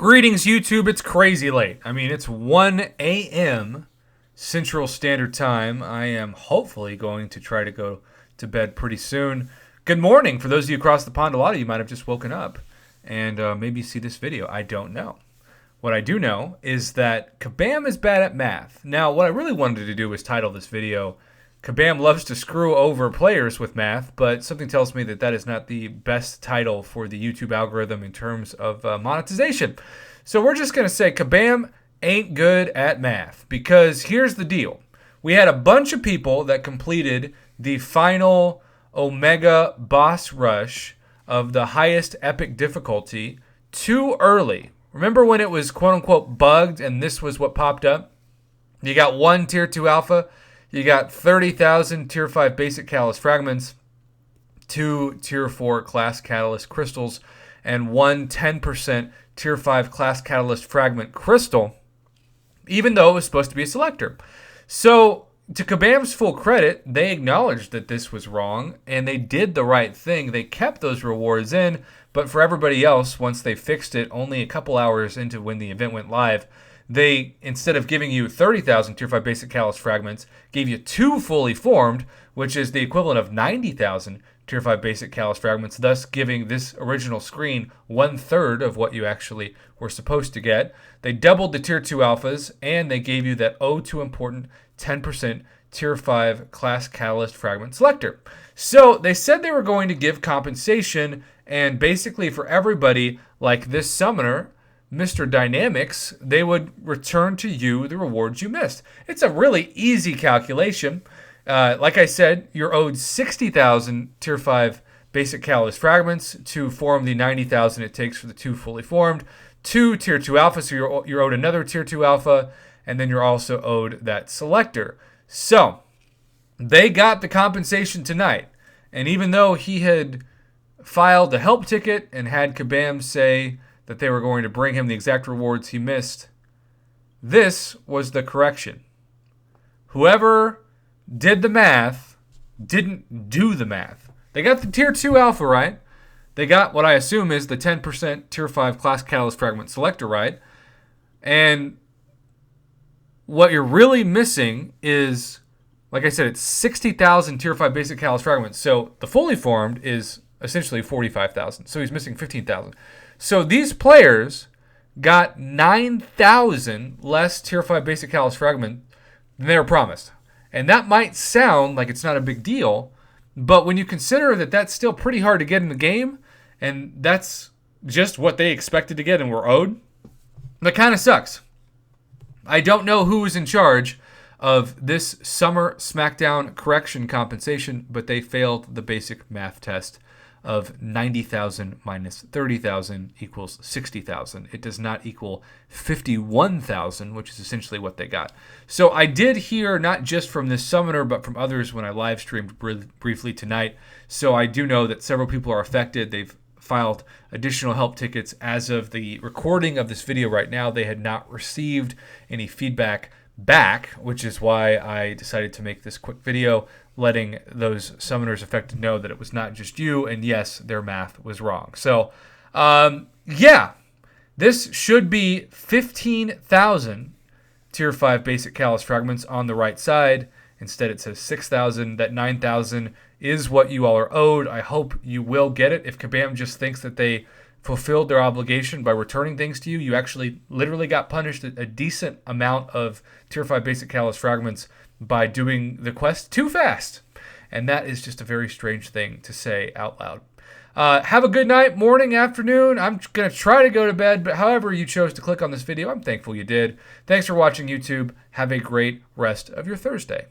Greetings, YouTube. It's crazy late. I mean, it's 1 a.m. Central Standard Time. I am hopefully going to try to go to bed pretty soon. Good morning. For those of you across the pond, a lot of you might have just woken up and maybe see this video. I don't know. What I do know is that Kabam is bad at math. Now, what I really wanted to do was title this video, Kabam loves to screw over players with math, but something tells me that that is not the best title for the YouTube algorithm in terms of monetization. So we're just going to say Kabam ain't good at math, because here's the deal. We had a bunch of people that completed the final Omega boss rush of the highest epic difficulty too early. Remember when it was quote-unquote bugged and this was what popped up? You got one Tier 2 Alpha, you got 30,000 Tier 5 Basic Catalyst Fragments, 2 Tier 4 Class Catalyst Crystals, and 1 10% Tier 5 Class Catalyst Fragment Crystal, even though it was supposed to be a selector. So, to Kabam's full credit, they acknowledged that this was wrong, and they did the right thing. They kept those rewards in, but for everybody else, once they fixed it, only a couple hours into when the event went live, they, instead of giving you 30,000 Tier 5 Basic Catalyst Fragments, gave you 2 fully formed, which is the equivalent of 90,000 Tier 5 Basic Catalyst Fragments, thus giving this original screen 1/3 of what you actually were supposed to get. They doubled the Tier 2 Alphas, and they gave you that too important 10% Tier 5 Class Catalyst Fragment Selector. So they said they were going to give compensation, and basically for everybody like this summoner, Mr. Dynamics, they would return to you the rewards you missed. It's a really easy calculation. Like I said, you're owed 60,000 Tier 5 Basic Catalyst Fragments to form the 90,000 it takes for the 2 fully formed. 2 Tier 2 Alpha, so you're owed another Tier 2 Alpha, and then you're also owed that Selector. So, they got the compensation tonight. And even though he had filed a help ticket and had Kabam say that they were going to bring him the exact rewards he missed, this was the correction. Whoever did the math didn't do the math. They got the Tier 2 Alpha right. They got what I assume is the 10% Tier 5 Class Catalyst Fragment Selector right. And what you're really missing is, like I said, it's 60,000 Tier 5 Basic Catalyst Fragments. So the fully formed is essentially 45,000. So he's missing 15,000. So these players got 9,000 less Tier 5 Basic Catalyst Fragment than they were promised. And that might sound like it's not a big deal, but when you consider that that's still pretty hard to get in the game, and that's just what they expected to get and were owed, that kind of sucks. I don't know who is in charge of this summer SmackDown correction compensation, but they failed the basic math test of 90,000 minus 30,000 equals 60,000. It does not equal 51,000, which is essentially what they got. So I did hear, not just from this summoner, but from others when I live streamed briefly tonight. So I do know that several people are affected. They've filed additional help tickets. As of the recording of this video right now, they had not received any feedback back, which is why I decided to make this quick video letting those summoners affected know that it was not just you, and yes, their math was wrong. So, yeah, this should be 15,000 Tier 5 Basic Catalyst Fragments on the right side. Instead, it says 6,000. That 9,000 is what you all are owed. I hope you will get it. If Kabam just thinks that they fulfilled their obligation by returning things to you, you actually literally got punished a decent amount of Tier 5 Basic Catalyst Fragments by doing the quest too fast. And that is just a very strange thing to say out loud. Have a good night, morning, afternoon. I'm going to try to go to bed, but however you chose to click on this video, I'm thankful you did. Thanks for watching, YouTube. Have a great rest of your Thursday.